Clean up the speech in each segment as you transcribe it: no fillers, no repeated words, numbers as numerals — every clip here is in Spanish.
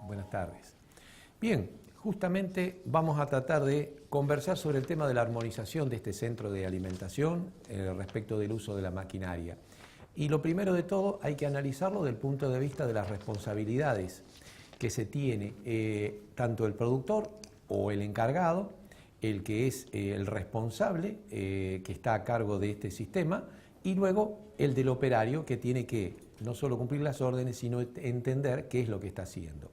Buenas tardes. Bien, justamente vamos a tratar de conversar sobre el tema de la armonización de este centro de alimentación respecto del uso de la maquinaria. Y lo primero de todo hay que analizarlo desde el punto de vista de las responsabilidades que se tiene tanto el productor o el encargado, el que es el responsable que está a cargo de este sistema, y luego el del operario que tiene que no solo cumplir las órdenes, sino entender qué es lo que está haciendo.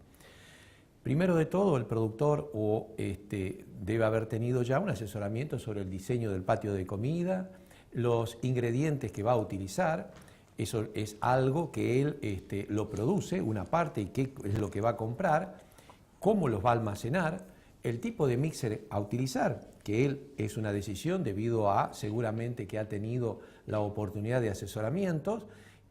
Primero de todo, el productor debe haber tenido ya un asesoramiento sobre el diseño del patio de comida, los ingredientes que va a utilizar. Eso es algo que él lo produce, una parte, y qué es lo que va a comprar, cómo los va a almacenar, el tipo de mixer a utilizar, que él es una decisión debido a seguramente que ha tenido la oportunidad de asesoramientos,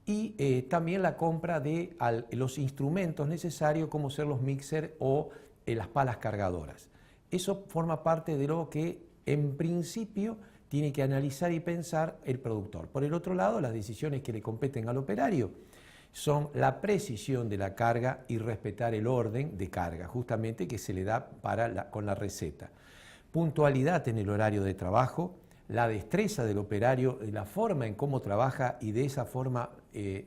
y también la compra de los instrumentos necesarios como ser los mixer o las palas cargadoras. Eso forma parte de lo que en principio tiene que analizar y pensar el productor. Por el otro lado, las decisiones que le competen al operario son la precisión de la carga y respetar el orden de carga, justamente que se le da con la receta. Puntualidad en el horario de trabajo, la destreza del operario, la forma en cómo trabaja y de esa forma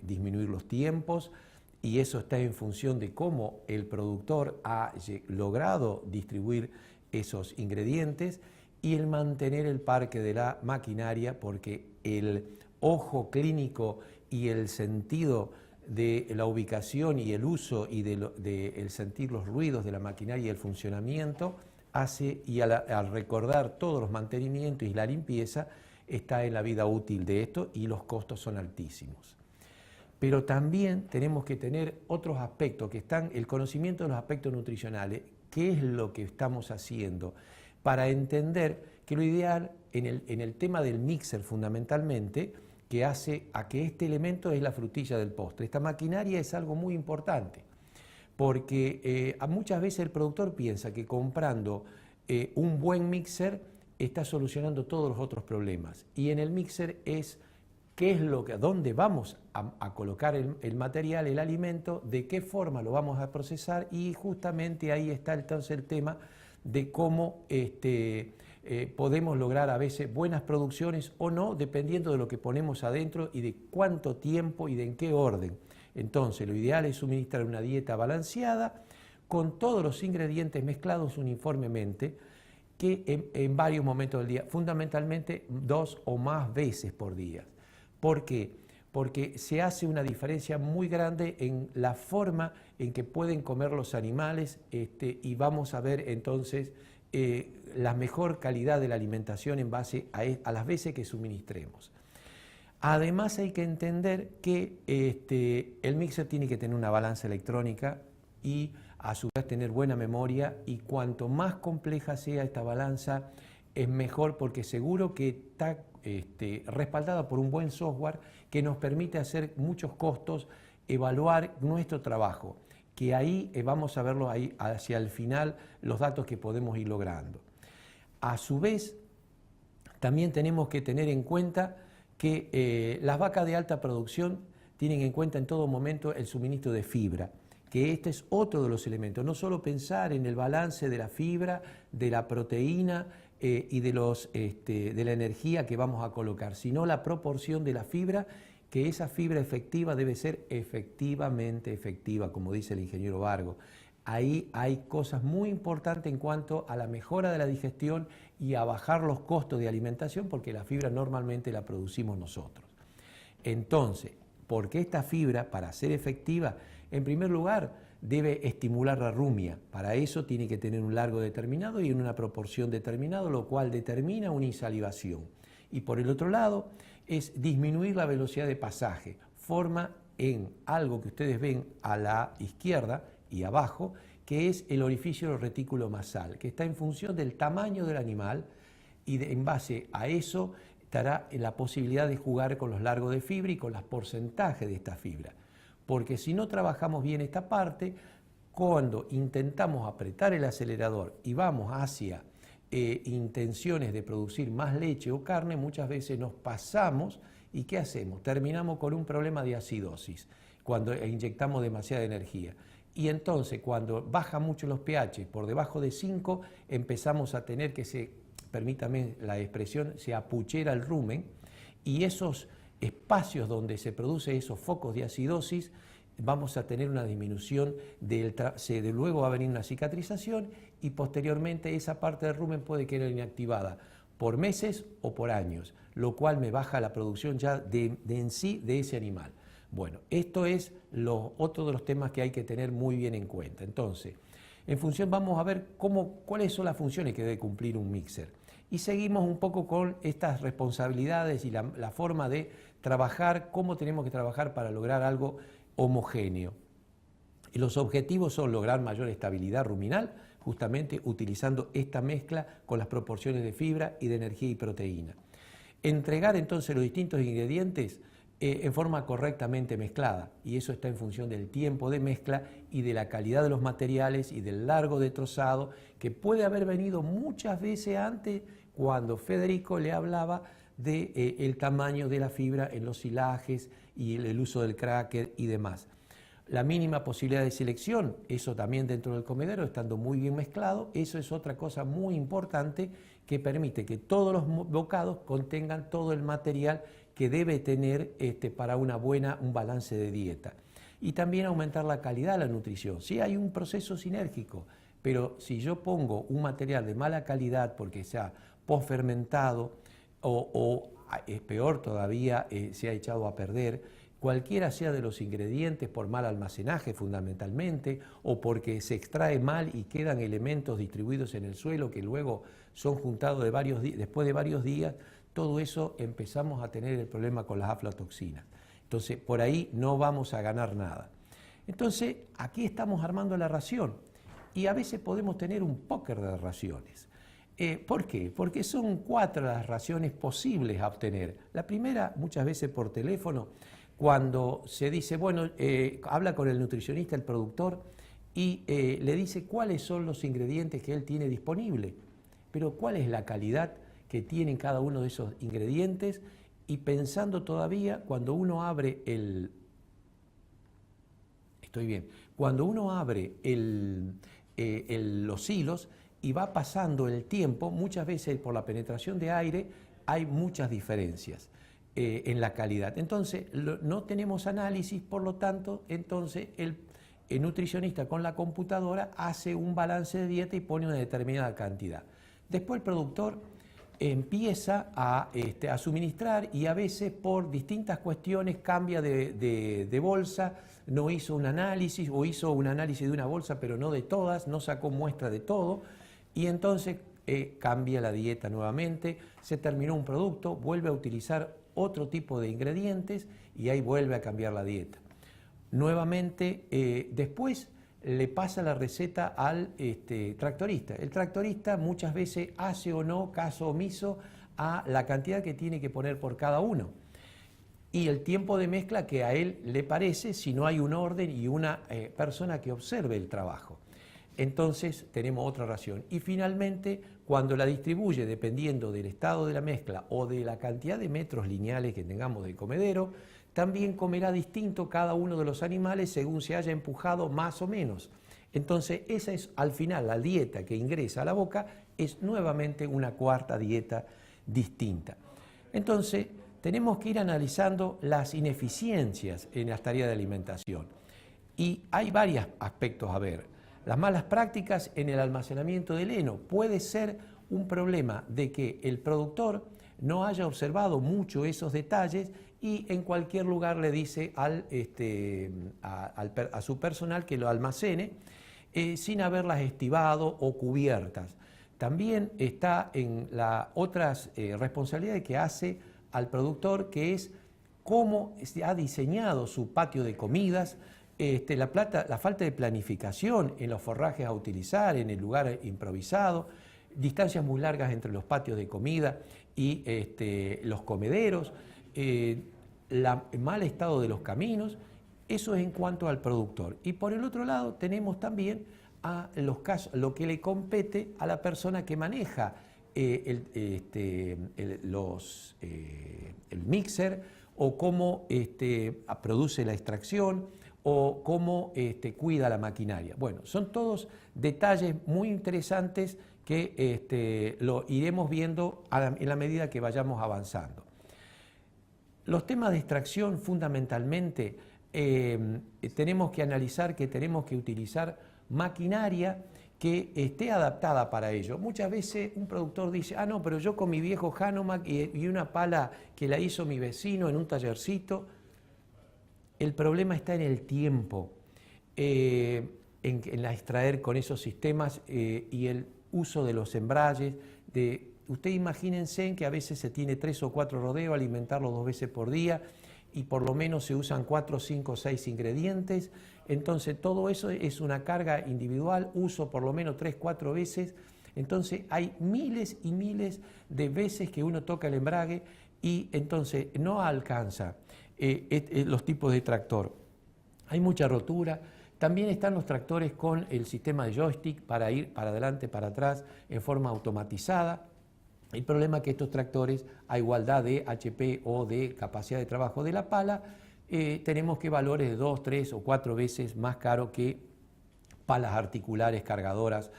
disminuir los tiempos, y eso está en función de cómo el productor ha logrado distribuir esos ingredientes, y el mantener el parque de la maquinaria, porque el ojo clínico y el sentido de la ubicación y el uso y el sentir los ruidos de la maquinaria y el funcionamiento hace, y al recordar todos los mantenimientos y la limpieza, está en la vida útil de esto, y los costos son altísimos. Pero también tenemos que tener otros aspectos que están, el conocimiento de los aspectos nutricionales, qué es lo que estamos haciendo, para entender que lo ideal en el tema del mixer fundamentalmente, que hace a que este elemento es la frutilla del postre. Esta maquinaria es algo muy importante, porque muchas veces el productor piensa que comprando un buen mixer está solucionando todos los otros problemas, y en el mixer es dónde vamos a colocar el material, el alimento, de qué forma lo vamos a procesar, y justamente ahí está entonces el tema de cómo podemos lograr a veces buenas producciones o no, dependiendo de lo que ponemos adentro y de cuánto tiempo y de en qué orden. Entonces, lo ideal es suministrar una dieta balanceada con todos los ingredientes mezclados uniformemente, que en varios momentos del día, fundamentalmente 2 o más veces por día. ¿Por qué? Porque se hace una diferencia muy grande en la forma en que pueden comer los animales, y vamos a ver entonces la mejor calidad de la alimentación en base a las veces que suministremos. Además hay que entender que el mixer tiene que tener una balanza electrónica y a su vez tener buena memoria, y cuanto más compleja sea esta balanza es mejor, porque seguro que está respaldada por un buen software que nos permite hacer muchos costos, evaluar nuestro trabajo, que ahí vamos a verlo ahí hacia el final, los datos que podemos ir logrando. A su vez, también tenemos que tener en cuenta que las vacas de alta producción tienen en cuenta en todo momento el suministro de fibra, que este es otro de los elementos. No solo pensar en el balance de la fibra, de la proteína y de la energía que vamos a colocar, sino la proporción de la fibra, que esa fibra efectiva debe ser efectivamente efectiva, como dice el ingeniero Vargo. Ahí hay cosas muy importantes en cuanto a la mejora de la digestión y a bajar los costos de alimentación, porque la fibra normalmente la producimos nosotros. Entonces, ¿por qué esta fibra, para ser efectiva, en primer lugar, debe estimular la rumia? Para eso tiene que tener un largo determinado y en una proporción determinada, lo cual determina una insalivación. Y por el otro lado, es disminuir la velocidad de pasaje. Forma en algo que ustedes ven a la izquierda y abajo, que es el orificio del retículo masal, que está en función del tamaño del animal, y en base a eso estará la posibilidad de jugar con los largos de fibra y con los porcentajes de esta fibra. Porque si no trabajamos bien esta parte, cuando intentamos apretar el acelerador y vamos hacia intenciones de producir más leche o carne, muchas veces nos pasamos, ¿y qué hacemos? Terminamos con un problema de acidosis cuando inyectamos demasiada energía. y entonces cuando baja mucho los pH por debajo de 5, empezamos a tener que permítame la expresión, se apuchera el rumen, y esos espacios donde se producen esos focos de acidosis, vamos a tener una disminución luego va a venir una cicatrización, y posteriormente esa parte del rumen puede quedar inactivada por meses o por años, lo cual me baja la producción ya en sí de ese animal. Bueno, esto es otro de los temas que hay que tener muy bien en cuenta. Entonces, en función vamos a ver cuáles son las funciones que debe cumplir un mixer. Y seguimos un poco con estas responsabilidades y la forma de trabajar, cómo tenemos que trabajar para lograr algo homogéneo. Y los objetivos son lograr mayor estabilidad ruminal, justamente utilizando esta mezcla con las proporciones de fibra y de energía y proteína. Entregar entonces los distintos ingredientes en forma correctamente mezclada, y eso está en función del tiempo de mezcla y de la calidad de los materiales y del largo de trozado, que puede haber venido muchas veces antes cuando Federico le hablaba del tamaño de la fibra en los silajes y el uso del cracker y demás. La mínima posibilidad de selección, eso también dentro del comedero, estando muy bien mezclado, eso es otra cosa muy importante que permite que todos los bocados contengan todo el material que debe tener para un balance de dieta. Y también aumentar la calidad de la nutrición. Sí hay un proceso sinérgico, pero si yo pongo un material de mala calidad porque sea posfermentado o es peor todavía, se ha echado a perder, cualquiera sea de los ingredientes, por mal almacenaje fundamentalmente, o porque se extrae mal y quedan elementos distribuidos en el suelo que luego son juntados después de varios días, todo eso empezamos a tener el problema con las aflatoxinas. Entonces, por ahí no vamos a ganar nada. Entonces, aquí estamos armando la ración y a veces podemos tener un póker de raciones. ¿Por qué? Porque son 4 las raciones posibles a obtener. La primera, muchas veces por teléfono, cuando se dice, bueno, habla con el nutricionista, el productor, y le dice cuáles son los ingredientes que él tiene disponible, pero cuál es la calidad que tienen cada uno de esos ingredientes, y pensando todavía, cuando uno abre los hilos y va pasando el tiempo, muchas veces por la penetración de aire hay muchas diferencias en la calidad. Entonces, no tenemos análisis, por lo tanto, entonces el nutricionista con la computadora hace un balance de dieta y pone una determinada cantidad. Después el productor empieza a suministrar, y a veces por distintas cuestiones cambia de bolsa, no hizo un análisis o hizo un análisis de una bolsa pero no de todas, no sacó muestra de todo, y entonces cambia la dieta nuevamente, se terminó un producto, vuelve a utilizar otro tipo de ingredientes y ahí vuelve a cambiar la dieta. Nuevamente después le pasa la receta al tractorista. El tractorista muchas veces hace o no caso omiso a la cantidad que tiene que poner por cada uno y el tiempo de mezcla que a él le parece, si no hay un orden y una persona que observe el trabajo. Entonces tenemos otra ración. Y finalmente, cuando la distribuye, dependiendo del estado de la mezcla o de la cantidad de metros lineales que tengamos del comedero, también comerá distinto cada uno de los animales según se haya empujado más o menos. Entonces, esa es al final la dieta que ingresa a la boca, es nuevamente una cuarta dieta distinta. Entonces, tenemos que ir analizando las ineficiencias en las tareas de alimentación. Y hay varios aspectos a ver. Las malas prácticas en el almacenamiento del heno. Puede ser un problema de que el productor no haya observado mucho esos detalles y en cualquier lugar le dice a su personal que lo almacene sin haberlas estibado o cubiertas. También está en las otras responsabilidades que hace al productor, que es cómo se ha diseñado su patio de comidas, la falta de planificación en los forrajes a utilizar, en el lugar improvisado, distancias muy largas entre los patios de comida y los comederos, el mal estado de los caminos. Eso es en cuanto al productor. Y por el otro lado tenemos también lo que le compete a la persona que maneja el mixer, o cómo produce la extracción, o cómo cuida la maquinaria. Bueno, son todos detalles muy interesantes que lo iremos viendo en la medida que vayamos avanzando. Los temas de extracción fundamentalmente tenemos que analizar que tenemos que utilizar maquinaria que esté adaptada para ello. Muchas veces un productor dice, ah no, pero yo con mi viejo Hanomag y una pala que la hizo mi vecino en un tallercito. El problema está en el tiempo, en la extraer con esos sistemas y el uso de los embralles. Usted imagínense que a veces se tiene 3 o 4 rodeos, alimentarlos 2 veces por día y por lo menos se usan 4, 5, 6 ingredientes. Entonces todo eso es una carga individual, uso por lo menos 3, 4 veces. Entonces hay miles y miles de veces que uno toca el embrague y entonces no alcanza los tipos de tractor. Hay mucha rotura. También están los tractores con el sistema de joystick para ir para adelante, para atrás en forma automatizada. El problema es que estos tractores, a igualdad de HP o de capacidad de trabajo de la pala, tenemos que valores de 2, 3 o 4 veces más caro que palas articulares cargadoras,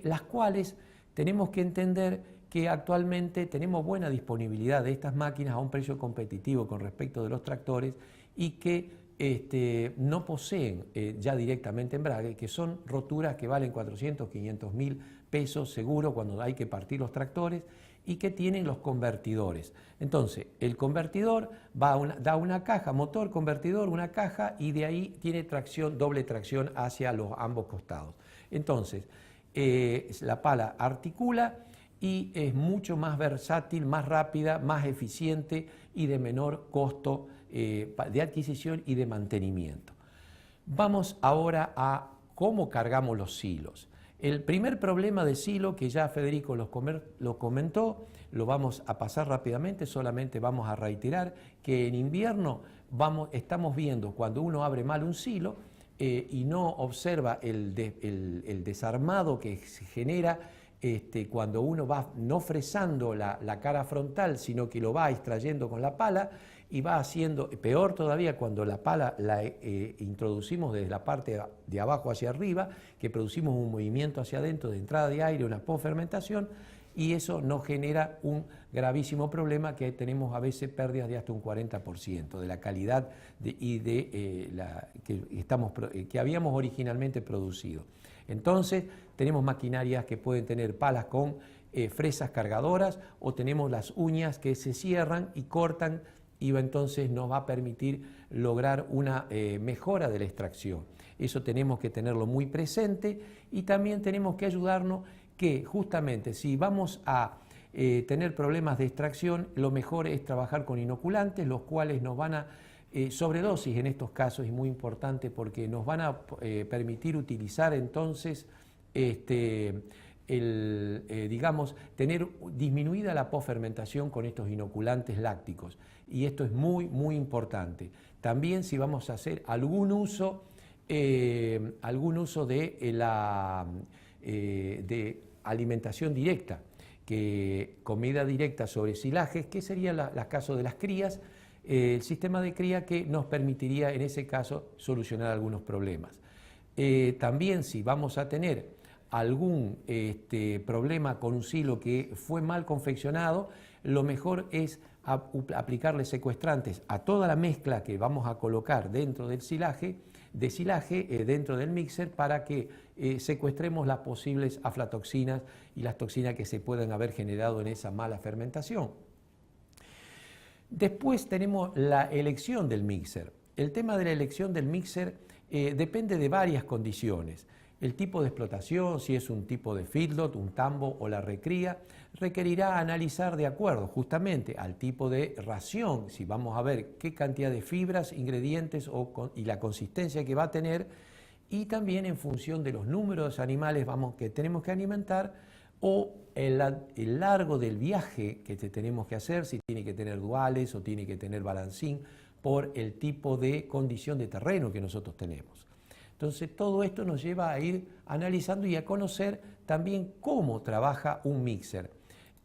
las cuales tenemos que entender que actualmente tenemos buena disponibilidad de estas máquinas a un precio competitivo con respecto de los tractores y que no poseen ya directamente embrague, que son roturas que valen 400, 500 mil pesos seguro cuando hay que partir los tractores y que tienen los convertidores. Entonces, el convertidor da una caja, motor, convertidor, una caja y de ahí tiene tracción, doble tracción hacia ambos costados. Entonces, la pala articula y es mucho más versátil, más rápida, más eficiente y de menor costo de adquisición y de mantenimiento. Vamos ahora a cómo cargamos los silos. El primer problema de silo, que ya Federico lo comentó, lo vamos a pasar rápidamente, solamente vamos a reiterar que en invierno estamos viendo cuando uno abre mal un silo y no observa el desarmado que se genera cuando uno va no fresando la cara frontal, sino que lo va extrayendo con la pala y va haciendo, peor todavía cuando la pala la introducimos desde la parte de abajo hacia arriba, que producimos un movimiento hacia adentro de entrada de aire, una posfermentación, y eso nos genera un gravísimo problema que tenemos a veces pérdidas de hasta un 40% de la calidad que habíamos originalmente producido. Entonces, tenemos maquinarias que pueden tener palas con fresas cargadoras o tenemos las uñas que se cierran y cortan y entonces nos va a permitir lograr una mejora de la extracción. Eso tenemos que tenerlo muy presente y también tenemos que ayudarnos que justamente si vamos a tener problemas de extracción, lo mejor es trabajar con inoculantes, los cuales nos van a sobredosis en estos casos es muy importante porque nos van a permitir utilizar entonces digamos, tener disminuida la posfermentación con estos inoculantes lácticos. Y esto es muy, muy importante. También si vamos a hacer algún uso de alimentación directa, comida directa sobre silajes, que sería el caso de las crías, el sistema de cría que nos permitiría en ese caso solucionar algunos problemas. También si vamos a tener algún problema con un silo que fue mal confeccionado, lo mejor es aplicarle secuestrantes a toda la mezcla que vamos a colocar dentro del silaje, dentro del mixer para que secuestremos las posibles aflatoxinas y las toxinas que se puedan haber generado en esa mala fermentación. Después tenemos la elección del mixer. El tema de la elección del mixer depende de varias condiciones. El tipo de explotación, si es un tipo de feedlot, un tambo o la recría, requerirá analizar de acuerdo justamente al tipo de ración, si vamos a ver qué cantidad de fibras, ingredientes y la consistencia que va a tener, y también en función de los números de animales que tenemos que alimentar o el largo del viaje que tenemos que hacer, si tiene que tener duales o tiene que tener balancín, por el tipo de condición de terreno que nosotros tenemos. Entonces todo esto nos lleva a ir analizando y a conocer también cómo trabaja un mixer.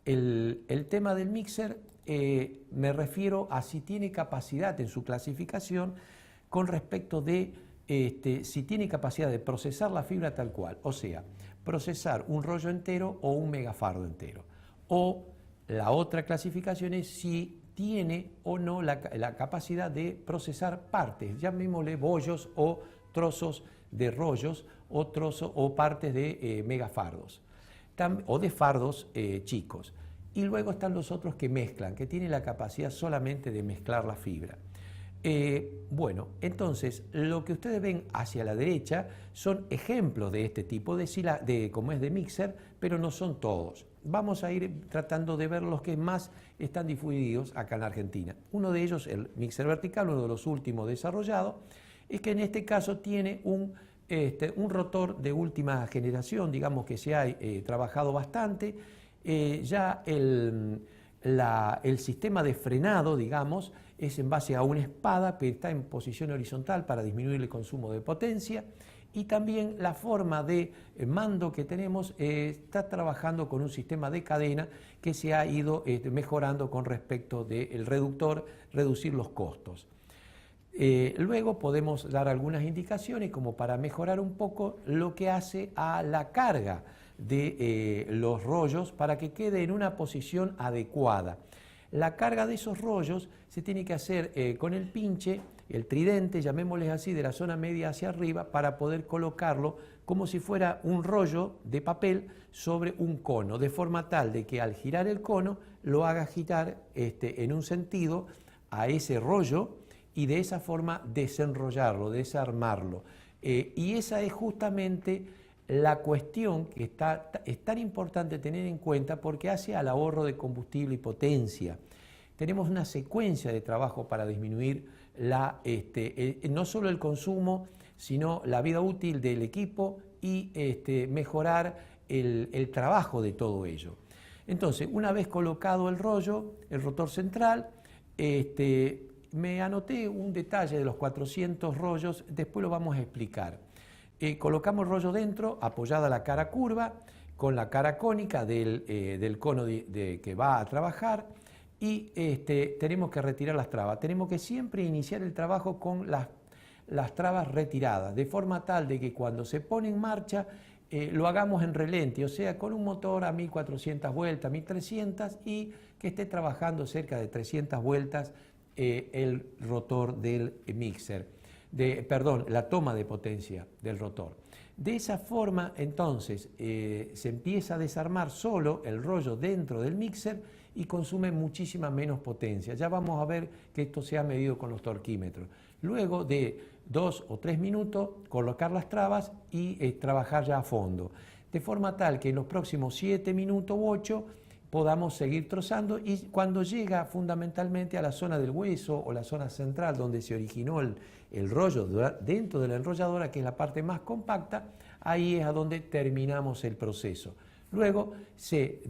El tema del mixer me refiero a si tiene capacidad en su clasificación con respecto de si tiene capacidad de procesar la fibra tal cual, o sea, procesar un rollo entero o un megafardo entero. O la otra clasificación es si tiene o no la capacidad de procesar partes, llamémosle bollos o trozos de rollos o trozos o partes de megafardos o de fardos chicos. Y luego están los otros que mezclan, que tienen la capacidad solamente de mezclar la fibra. Bueno, entonces lo que ustedes ven hacia la derecha son ejemplos de este tipo como es de mixer, pero no son todos. Vamos a ir tratando de ver los que más están difundidos acá en Argentina. Uno de ellos, el mixer vertical, uno de los últimos desarrollados, es que en este caso tiene un rotor de última generación, digamos que se ha trabajado bastante. Ya el sistema de frenado, digamos, es en base a una espada que está en posición horizontal para disminuir el consumo de potencia, y también la forma de mando que tenemos está trabajando con un sistema de cadena que se ha ido mejorando con respecto del reductor, reducir los costos. Luego podemos dar algunas indicaciones como para mejorar un poco lo que hace a la carga de los rollos para que quede en una posición adecuada. La carga de esos rollos se tiene que hacer con el pinche, el tridente, llamémosles así, de la zona media hacia arriba, para poder colocarlo como si fuera un rollo de papel sobre un cono, de forma tal de que al girar el cono lo haga girar en un sentido a ese rollo y de esa forma desenrollarlo, desarmarlo. Y esa es justamente la cuestión que es tan importante tener en cuenta porque hace al ahorro de combustible y potencia. Tenemos una secuencia de trabajo para disminuir no solo el consumo, sino la vida útil del equipo y mejorar el trabajo de todo ello. Entonces, una vez colocado el rollo, el rotor central, me anoté un detalle de los 400 rollos, después lo vamos a explicar. Colocamos el rollo dentro, apoyada la cara curva, con la cara cónica del cono que va a trabajar, y tenemos que retirar las trabas. Tenemos que siempre iniciar el trabajo con las trabas retiradas, de forma tal de que cuando se pone en marcha lo hagamos en relente, o sea, con un motor a 1400 vueltas, 1300, y que esté trabajando cerca de 300 vueltas el rotor del mixer. La toma de potencia del rotor. De esa forma, entonces, se empieza a desarmar solo el rollo dentro del mixer y consume muchísima menos potencia. Ya vamos a ver que esto se ha medido con los torquímetros. Luego de 2 o 3 minutos, colocar las trabas y trabajar ya a fondo. De forma tal que en los próximos 7 minutos u 8 podamos seguir trozando, y cuando llega fundamentalmente a la zona del hueso o la zona central donde se originó el rollo dentro de la enrolladora, que es la parte más compacta, ahí es a donde terminamos el proceso. Luego se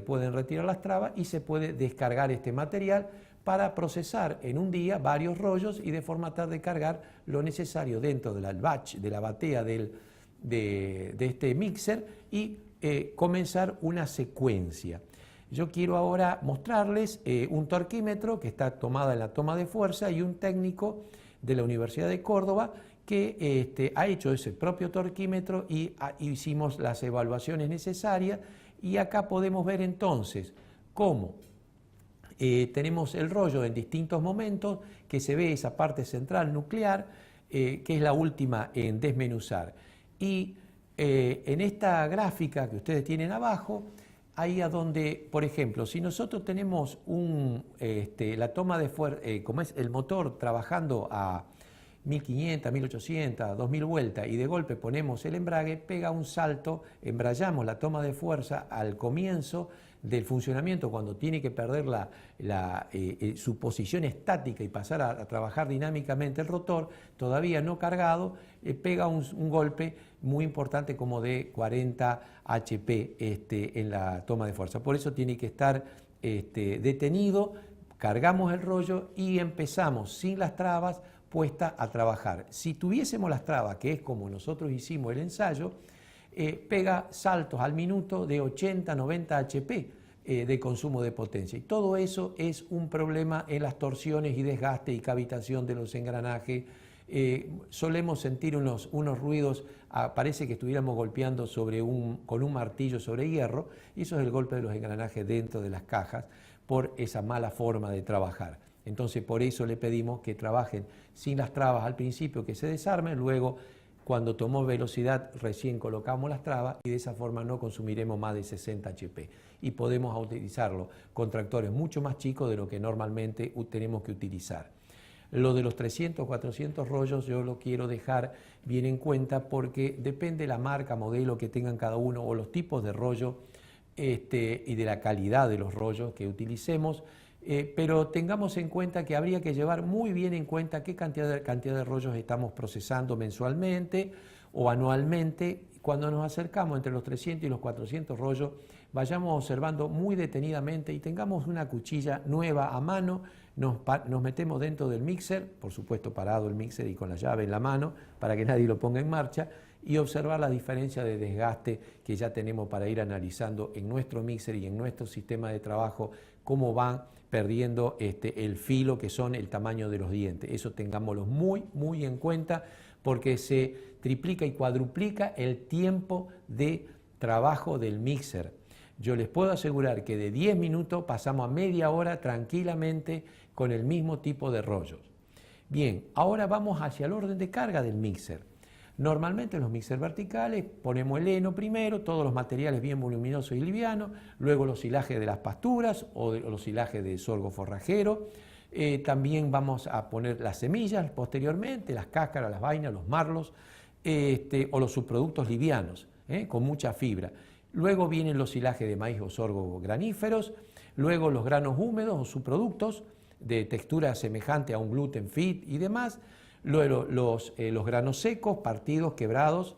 pueden retirar las trabas y se puede descargar este material para procesar en un día varios rollos y de forma tal de cargar lo necesario dentro de la batea de este mixer y comenzar una secuencia. Yo quiero ahora mostrarles un torquímetro que está tomada en la toma de fuerza y un técnico de la Universidad de Córdoba que ha hecho ese propio torquímetro y hicimos las evaluaciones necesarias, y acá podemos ver entonces cómo tenemos el rollo en distintos momentos, que se ve esa parte central nuclear, que es la última en desmenuzar. Y en esta gráfica que ustedes tienen abajo, ahí a donde, por ejemplo, si nosotros tenemos la toma de fuerza, como es el motor trabajando a 1500, 1800, 2000 vueltas, y de golpe ponemos el embrague, pega un salto, embrayamos la toma de fuerza al comienzo del funcionamiento, cuando tiene que perder su posición estática y pasar a trabajar dinámicamente el rotor, todavía no cargado, pega un golpe muy importante como de 40 HP en la toma de fuerza. Por eso tiene que estar detenido, cargamos el rollo y empezamos sin las trabas puestas a trabajar. Si tuviésemos las trabas, que es como nosotros hicimos el ensayo, pega saltos al minuto de 80, 90 HP de consumo de potencia. Y todo eso es un problema en las torsiones y desgaste y cavitación de los engranajes solemos sentir unos ruidos, parece que estuviéramos golpeando con un martillo sobre hierro, y eso es el golpe de los engranajes dentro de las cajas por esa mala forma de trabajar. Entonces por eso le pedimos que trabajen sin las trabas al principio, que se desarmen, luego cuando tomó velocidad recién colocamos las trabas y de esa forma no consumiremos más de 60 HP y podemos utilizarlo con tractores mucho más chicos de lo que normalmente tenemos que utilizar. Lo de los 300, 400 rollos yo lo quiero dejar bien en cuenta porque depende la marca, modelo que tengan cada uno o los tipos de rollo y de la calidad de los rollos que utilicemos, pero tengamos en cuenta que habría que llevar muy bien en cuenta qué cantidad de rollos estamos procesando mensualmente o anualmente. Cuando nos acercamos entre los 300 y los 400 rollos, vayamos observando muy detenidamente y tengamos una cuchilla nueva a mano, nos metemos dentro del mixer, por supuesto parado el mixer y con la llave en la mano para que nadie lo ponga en marcha, y observar la diferencia de desgaste que ya tenemos para ir analizando en nuestro mixer y en nuestro sistema de trabajo cómo van perdiendo el filo, que son el tamaño de los dientes. Eso tengámoslo muy en cuenta porque se triplica y cuadruplica el tiempo de trabajo del mixer. Yo les puedo asegurar que de 10 minutos pasamos a media hora tranquilamente con el mismo tipo de rollos. Bien, ahora vamos hacia el orden de carga del mixer. Normalmente en los mixers verticales ponemos el heno primero, todos los materiales bien voluminosos y livianos, luego los hilajes de las pasturas o los hilajes de sorgo forrajero. También vamos a poner las semillas posteriormente, las cáscaras, las vainas, los marlos o los subproductos livianos con mucha fibra. Luego vienen los hilajes de maíz o sorgo graníferos, luego los granos húmedos o subproductos de textura semejante a un gluten fit y demás. Luego los granos secos, partidos, quebrados,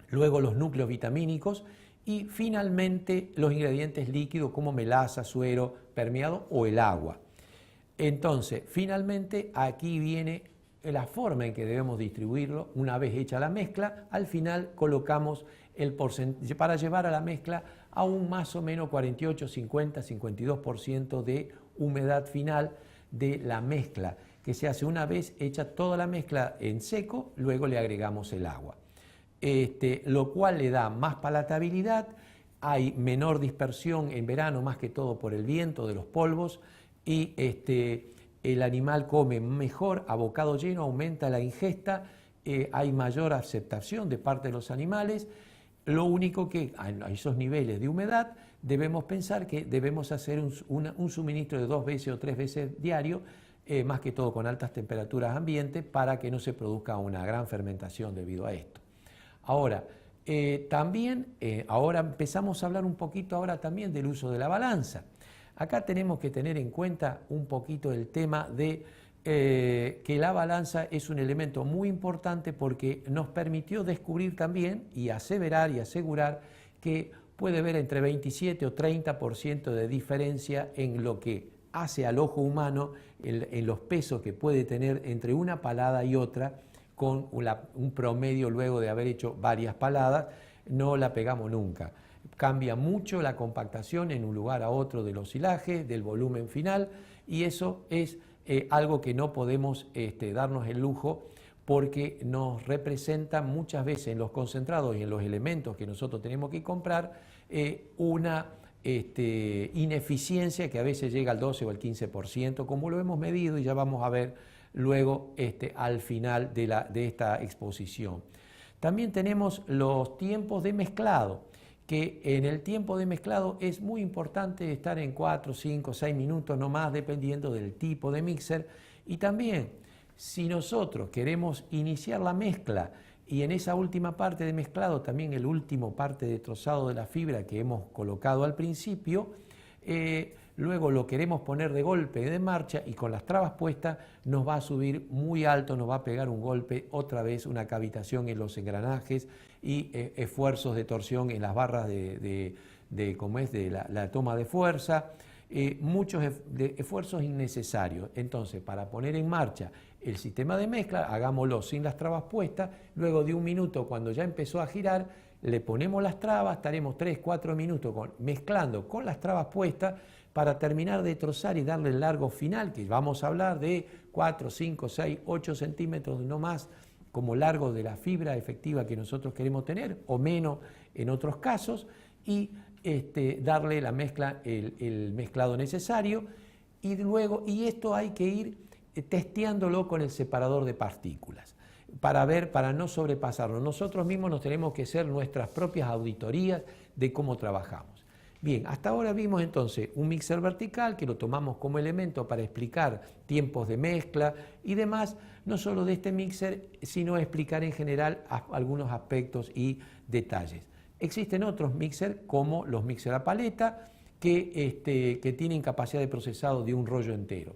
luego los núcleos vitamínicos y finalmente los ingredientes líquidos como melaza, suero, permeado o el agua. Entonces, finalmente aquí viene la forma en que debemos distribuirlo. Una vez hecha la mezcla, al final colocamos el porcentaje para llevar a la mezcla a un más o menos 48, 50, 52% de humedad final de la mezcla, que se hace una vez hecha toda la mezcla en seco, luego le agregamos el agua. Lo cual le da más palatabilidad, hay menor dispersión en verano, más que todo por el viento de los polvos, y el animal come mejor, a bocado lleno, aumenta la ingesta, hay mayor aceptación de parte de los animales. Lo único que a esos niveles de humedad debemos pensar que debemos hacer un suministro de 2 veces o 3 veces diario, más que todo con altas temperaturas ambiente, para que no se produzca una gran fermentación debido a esto. Ahora, ahora empezamos a hablar un poquito ahora también del uso de la balanza. Acá tenemos que tener en cuenta un poquito el tema de que la balanza es un elemento muy importante porque nos permitió descubrir también y aseverar y asegurar que puede haber entre 27 o 30% de diferencia en lo que hace al ojo humano, en los pesos que puede tener entre una palada y otra, con un promedio luego de haber hecho varias paladas, no la pegamos nunca. Cambia mucho la compactación en un lugar a otro de los hilajes, del volumen final, y eso es algo que no podemos darnos el lujo porque nos representa muchas veces en los concentrados y en los elementos que nosotros tenemos que comprar una ineficiencia que a veces llega al 12 o al 15%, como lo hemos medido y ya vamos a ver luego al final de esta exposición. También tenemos los tiempos de mezclado, que en el tiempo de mezclado es muy importante estar en 4, 5, 6 minutos no más, dependiendo del tipo de mixer. Y también, si nosotros queremos iniciar la mezcla y en esa última parte de mezclado, también el último parte de trozado de la fibra que hemos colocado al principio, luego lo queremos poner de golpe de marcha y con las trabas puestas nos va a subir muy alto, nos va a pegar un golpe, otra vez una cavitación en los engranajes y esfuerzos de torsión en las barras de la toma de fuerza, muchos esfuerzos innecesarios. Entonces, para poner en marcha el sistema de mezcla, hagámoslo sin las trabas puestas, luego de un minuto, cuando ya empezó a girar, le ponemos las trabas, estaremos 3, 4 minutos mezclando con las trabas puestas para terminar de trozar y darle el largo final, que vamos a hablar de 4, 5, 6, 8 centímetros, no más, como largo de la fibra efectiva que nosotros queremos tener, o menos en otros casos, y darle la mezcla, el mezclado necesario, y luego, y esto hay que ir testeándolo con el separador de partículas, para no sobrepasarlo. Nosotros mismos nos tenemos que hacer nuestras propias auditorías de cómo trabajamos. Bien, hasta ahora vimos entonces un mixer vertical que lo tomamos como elemento para explicar tiempos de mezcla y demás, no solo de este mixer, sino explicar en general algunos aspectos y detalles. Existen otros mixer como los mixer a paleta que tienen capacidad de procesado de un rollo entero.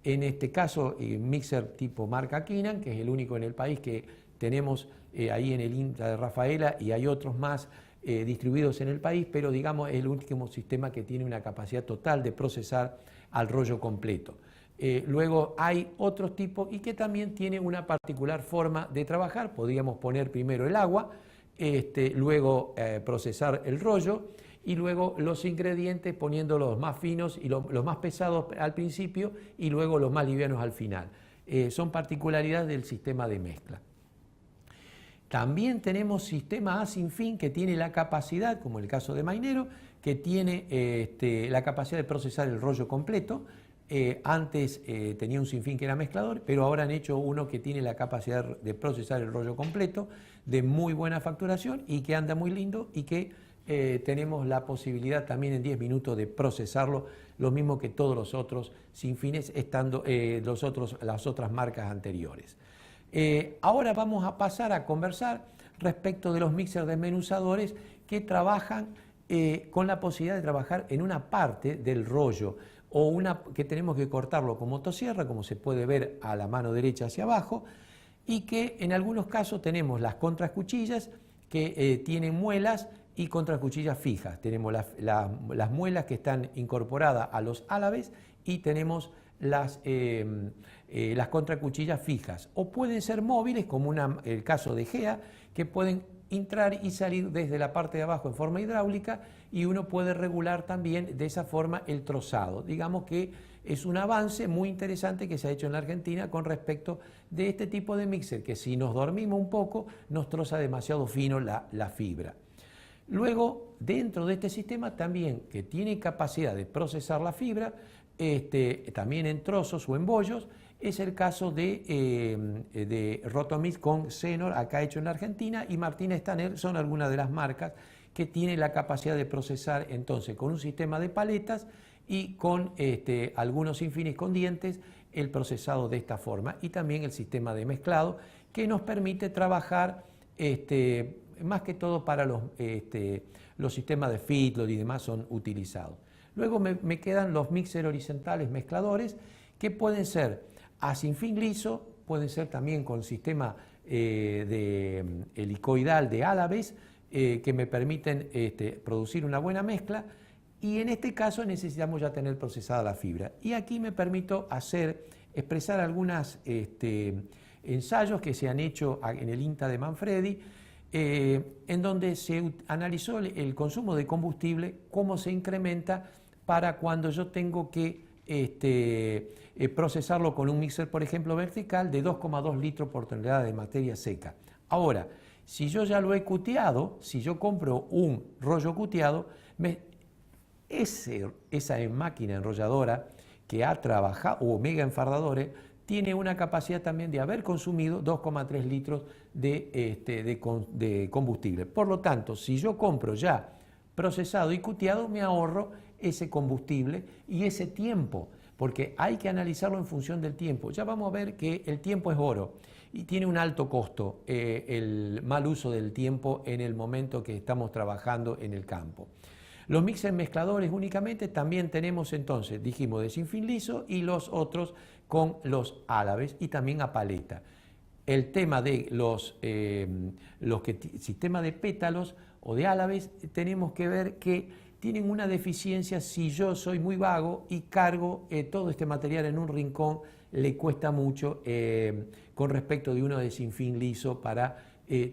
En este caso, mixer tipo marca Kinan, que es el único en el país que tenemos ahí en el INTA de Rafaela, y hay otros más distribuidos en el país, pero digamos es el último sistema que tiene una capacidad total de procesar al rollo completo. Luego hay otros tipos y que también tiene una particular forma de trabajar. Podríamos poner primero el agua, luego procesar el rollo y luego los ingredientes poniéndolos más finos y los más pesados al principio y luego los más livianos al final. Son particularidades del sistema de mezcla. También tenemos sistema A sin fin que tiene la capacidad, como el caso de Mainero, que tiene la capacidad de procesar el rollo completo. Antes tenía un sinfín que era mezclador, pero ahora han hecho uno que tiene la capacidad de procesar el rollo completo, de muy buena facturación y que anda muy lindo y que tenemos la posibilidad también en 10 minutos de procesarlo, lo mismo que todos los otros sinfines, estando las otras marcas anteriores. Ahora vamos a pasar a conversar respecto de los mixers desmenuzadores que trabajan con la posibilidad de trabajar en una parte del rollo o que tenemos que cortarlo con motosierra, como se puede ver a la mano derecha hacia abajo, y que en algunos casos tenemos las contrascuchillas que tienen muelas y contrascuchillas fijas. Tenemos las muelas que están incorporadas a los álabes y tenemos las contracuchillas fijas, o pueden ser móviles como el caso de GEA, que pueden entrar y salir desde la parte de abajo en forma hidráulica y uno puede regular también de esa forma el trozado. Digamos que es un avance muy interesante que se ha hecho en la Argentina con respecto de este tipo de mixer, que si nos dormimos un poco nos troza demasiado fino la fibra. Luego, dentro de este sistema también, que tiene capacidad de procesar la fibra, también en trozos o en bollos, es el caso de Rotomix con Zenor, acá hecho en la Argentina, y Martina Stanner son algunas de las marcas que tienen la capacidad de procesar entonces con un sistema de paletas y con algunos sinfines con dientes el procesado de esta forma, y también el sistema de mezclado que nos permite trabajar más que todo para los sistemas de feedlot y demás son utilizados. Luego me quedan los mixer horizontales mezcladores que pueden ser a sinfín liso, pueden ser también con sistema helicoidal de álabes que me permiten producir una buena mezcla, y en este caso necesitamos ya tener procesada la fibra. Y aquí me permito expresar algunos ensayos que se han hecho en el INTA de Manfredi, en donde se analizó el consumo de combustible, cómo se incrementa para cuando yo tengo que procesarlo con un mixer, por ejemplo, vertical de 2,2 litros por tonelada de materia seca. Ahora, si yo ya lo he cuteado, si yo compro un rollo cuteado, esa máquina enrolladora que ha trabajado, o mega enfardadores, tiene una capacidad también de haber consumido 2,3 litros de combustible. Por lo tanto, si yo compro ya procesado y cuteado, me ahorro ese combustible y ese tiempo, porque hay que analizarlo en función del tiempo. Ya vamos a ver que el tiempo es oro y tiene un alto costo el mal uso del tiempo en el momento que estamos trabajando en el campo. Los mixers mezcladores únicamente también tenemos entonces, dijimos, de sinfín liso y los otros con los álabes y también a paleta. El tema de sistema de pétalos o de álabes, tenemos que ver que tienen una deficiencia. Si yo soy muy vago y cargo todo este material en un rincón, le cuesta mucho con respecto de uno de sinfín liso para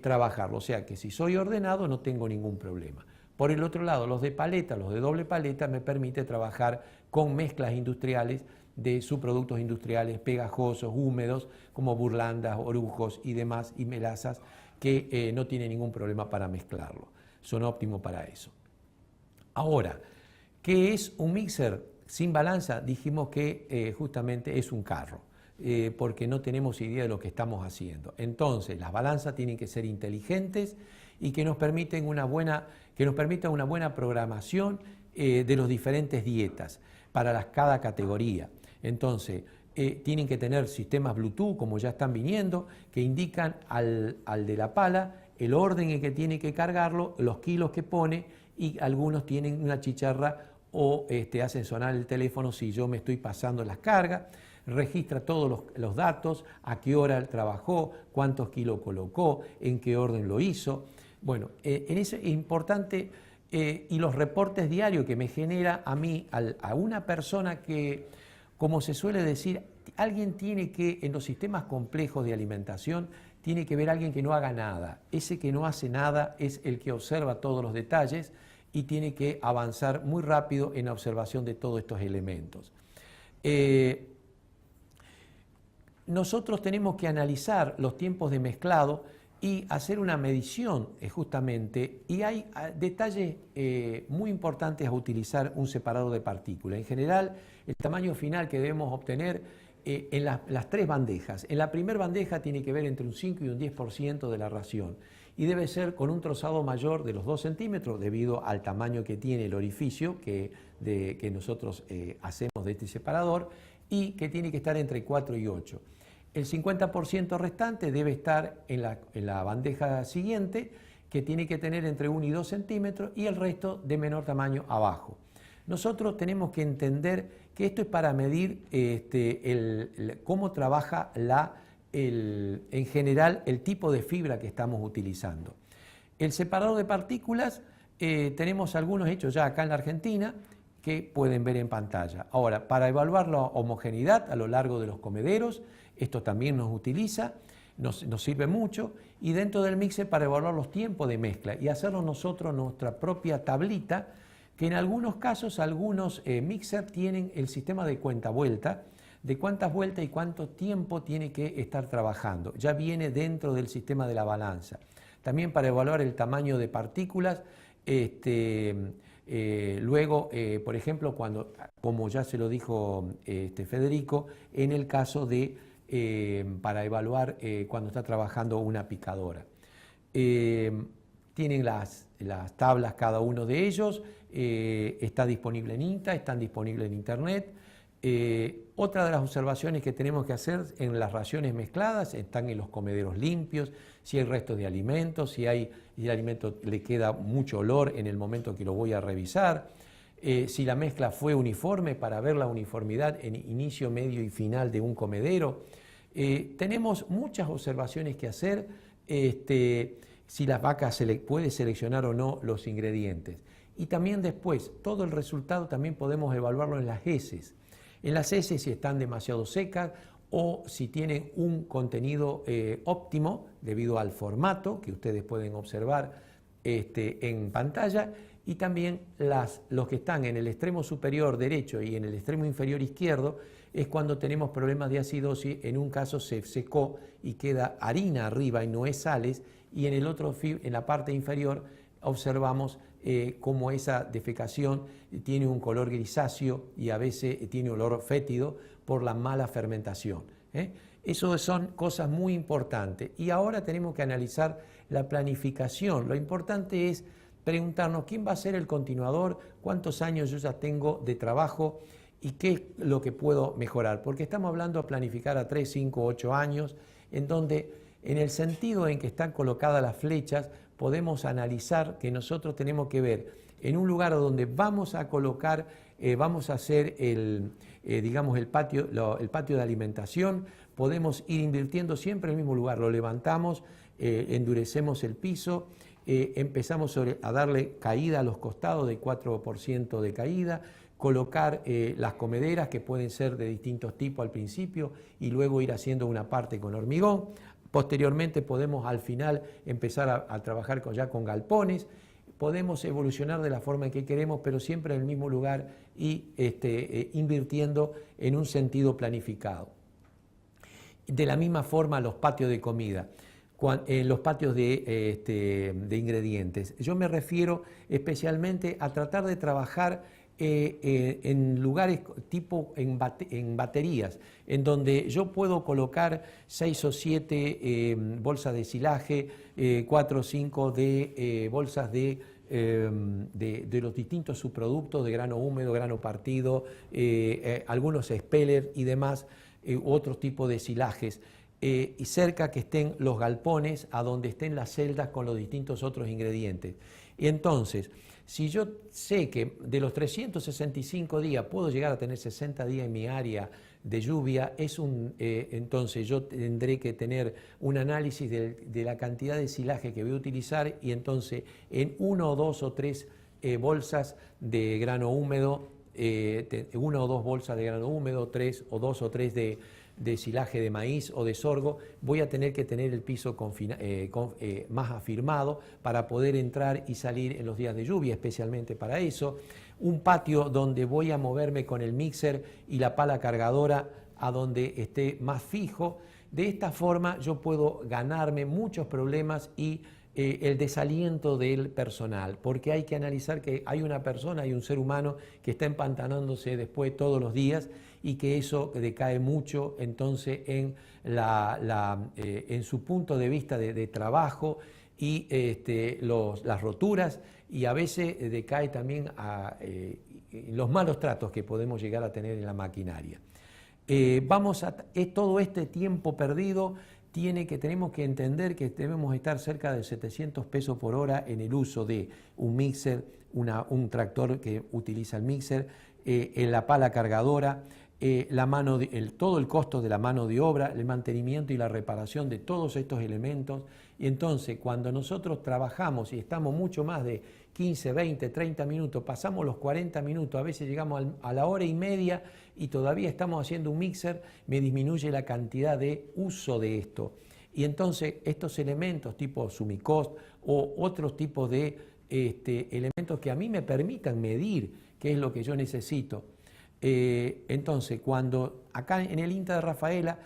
trabajarlo. O sea que si soy ordenado no tengo ningún problema. Por el otro lado, los de paleta, los de doble paleta, me permite trabajar con mezclas industriales de subproductos industriales pegajosos, húmedos, como burlandas, orujos y demás, y melazas, que no tienen ningún problema para mezclarlo. Son óptimos para eso. Ahora, ¿qué es un mixer sin balanza? Dijimos que justamente es un carro, porque no tenemos idea de lo que estamos haciendo. Entonces, las balanzas tienen que ser inteligentes y que nos permitan una buena programación de las diferentes dietas para cada categoría. Entonces, tienen que tener sistemas Bluetooth, como ya están viniendo, que indican al de la pala el orden en que tiene que cargarlo, los kilos que pone, y algunos tienen una chicharra o hacen sonar el teléfono si yo me estoy pasando las cargas, registra todos los datos, a qué hora trabajó, cuántos kilos colocó, en qué orden lo hizo. Bueno, en eso es importante, y los reportes diarios que me genera a mí, a una persona que, como se suele decir, alguien tiene que, en los sistemas complejos de alimentación, tiene que ver a alguien que no haga nada. Ese que no hace nada es el que observa todos los detalles y tiene que avanzar muy rápido en la observación de todos estos elementos. Nosotros tenemos que analizar los tiempos de mezclado y hacer una medición justamente, y hay detalles muy importantes a utilizar un separador de partículas. En general, el tamaño final que debemos obtener en las tres bandejas. En la primera bandeja tiene que ver entre un 5 y un 10% de la ración, y debe ser con un trozado mayor de los 2 centímetros debido al tamaño que tiene el orificio que nosotros hacemos de este separador, y que tiene que estar entre 4 y 8. El 50% restante debe estar en la bandeja siguiente, que tiene que tener entre 1 y 2 centímetros, y el resto de menor tamaño abajo. Nosotros tenemos que entender que esto es para medir cómo trabaja en general el tipo de fibra que estamos utilizando. El separador de partículas, tenemos algunos hechos ya acá en la Argentina que pueden ver en pantalla. Ahora, para evaluar la homogeneidad a lo largo de los comederos, esto también nos sirve mucho, y dentro del mixer para evaluar los tiempos de mezcla y hacerlo nosotros nuestra propia tablita, que en algunos casos algunos mixer tienen el sistema de cuenta vuelta, de cuántas vueltas y cuánto tiempo tiene que estar trabajando. Ya viene dentro del sistema de la balanza. También para evaluar el tamaño de partículas, luego, por ejemplo, como ya se lo dijo Federico, en el caso de para evaluar cuando está trabajando una picadora. Tienen las tablas cada uno de ellos, está disponible en INTA, están disponibles en Internet. Otra de las observaciones que tenemos que hacer en las raciones mezcladas están en los comederos limpios, si hay restos de alimentos, si el alimento le queda mucho olor en el momento que lo voy a revisar, si la mezcla fue uniforme para ver la uniformidad en inicio, medio y final de un comedero. Tenemos muchas observaciones que hacer, si la vaca puede seleccionar o no los ingredientes. Y también después, todo el resultado también podemos evaluarlo en las heces. En las heces, si están demasiado secas o si tienen un contenido óptimo debido al formato que ustedes pueden observar en pantalla, y también los que están en el extremo superior derecho y en el extremo inferior izquierdo es cuando tenemos problemas de acidosis. En un caso se secó y queda harina arriba y no es sales, y en el otro, en la parte inferior, observamos cómo esa defecación tiene un color grisáceo y a veces tiene olor fétido por la mala fermentación. Eso son cosas muy importantes. Y ahora tenemos que analizar la planificación. Lo importante es preguntarnos quién va a ser el continuador, cuántos años yo ya tengo de trabajo y qué es lo que puedo mejorar. Porque estamos hablando de planificar a 3, 5, 8 años, en donde en el sentido en que están colocadas las flechas, podemos analizar que nosotros tenemos que ver en un lugar donde vamos a colocar, vamos a hacer el patio de alimentación. Podemos ir invirtiendo siempre en el mismo lugar, lo levantamos, endurecemos el piso, empezamos a darle caída a los costados de 4% de caída, colocar las comederas que pueden ser de distintos tipos al principio y luego ir haciendo una parte con hormigón. Posteriormente podemos al final empezar a trabajar ya con galpones. podemos evolucionar de la forma en que queremos, pero siempre en el mismo lugar y invirtiendo en un sentido planificado. De la misma forma, los patios de comida, los patios de ingredientes. Yo me refiero especialmente a tratar de trabajar en lugares tipo en baterías, en donde yo puedo colocar 6 o 7 bolsas de silaje, 4 o 5 de bolsas de los distintos subproductos de grano húmedo, grano partido, algunos speller y demás, otros tipos de silajes. Y cerca que estén los galpones, a donde estén las celdas con los distintos otros ingredientes. Y entonces, si yo sé que de los 365 días puedo llegar a tener 60 días en mi área de lluvia, entonces yo tendré que tener un análisis de la cantidad de silaje que voy a utilizar, y entonces en 1 o 2 o 3 bolsas de grano húmedo, 1 o 2 bolsas de grano húmedo, 3 o 2 o 3 de silaje de maíz o de sorgo, voy a tener que tener el piso más afirmado para poder entrar y salir en los días de lluvia, especialmente para eso. Un patio donde voy a moverme con el mixer y la pala cargadora a donde esté más fijo. De esta forma yo puedo ganarme muchos problemas y el desaliento del personal, porque hay que analizar que hay una persona, hay un ser humano que está empantanándose después todos los días, y que eso decae mucho entonces en su punto de vista de trabajo y las roturas, y a veces decae también a los malos tratos que podemos llegar a tener en la maquinaria. Todo este tiempo perdido tenemos que entender que debemos estar cerca de 700 pesos por hora en el uso de un mixer, un tractor que utiliza el mixer, en la pala cargadora, todo el costo de la mano de obra, el mantenimiento y la reparación de todos estos elementos. Y entonces, cuando nosotros trabajamos y estamos mucho más de 15, 20, 30 minutos, pasamos los 40 minutos, a veces llegamos a la hora y media y todavía estamos haciendo un mixer, me disminuye la cantidad de uso de esto. Y entonces estos elementos tipo Sumicost o otros tipos de elementos que a mí me permitan medir qué es lo que yo necesito. Entonces, cuando acá en el INTA de Rafaela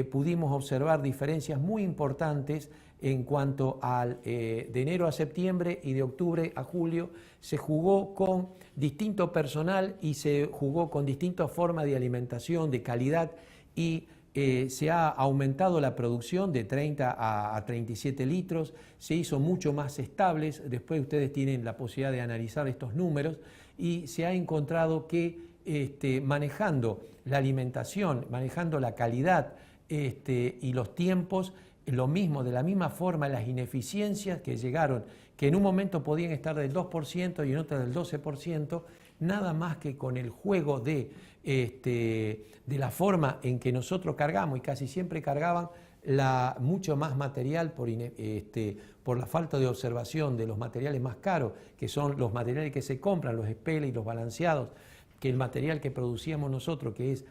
pudimos observar diferencias muy importantes en cuanto al de enero a septiembre y de octubre a julio, se jugó con distinto personal y se jugó con distintas formas de alimentación, de calidad, y se ha aumentado la producción de 30 a 37 litros, se hizo mucho más estables. Después ustedes tienen la posibilidad de analizar estos números, y se ha encontrado que manejando la alimentación, manejando la calidad y los tiempos, lo mismo, de la misma forma, las ineficiencias que llegaron, que en un momento podían estar del 2% y en otro del 12%, nada más que con el juego de la forma en que nosotros cargamos, y casi siempre cargaban mucho más material por la falta de observación de los materiales más caros, que son los materiales que se compran, los espeles y los balanceados, que el material que producíamos nosotros, que es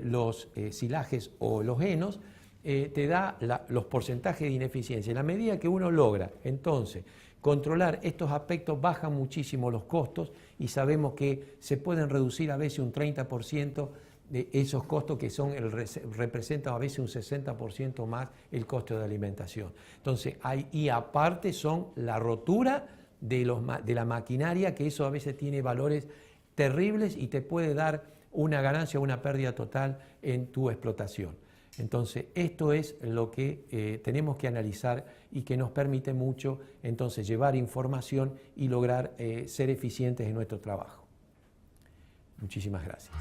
los silajes o los henos, te da los porcentajes de ineficiencia. En la medida que uno logra entonces controlar estos aspectos, bajan muchísimo los costos, y sabemos que se pueden reducir a veces un 30% de esos costos, que representan a veces un 60% más el costo de alimentación. Entonces, y aparte son la rotura de la maquinaria, que eso a veces tiene valores terribles y te puede dar una ganancia o una pérdida total en tu explotación. Entonces, esto es lo que tenemos que analizar y que nos permite mucho entonces llevar información y lograr ser eficientes en nuestro trabajo. Muchísimas gracias.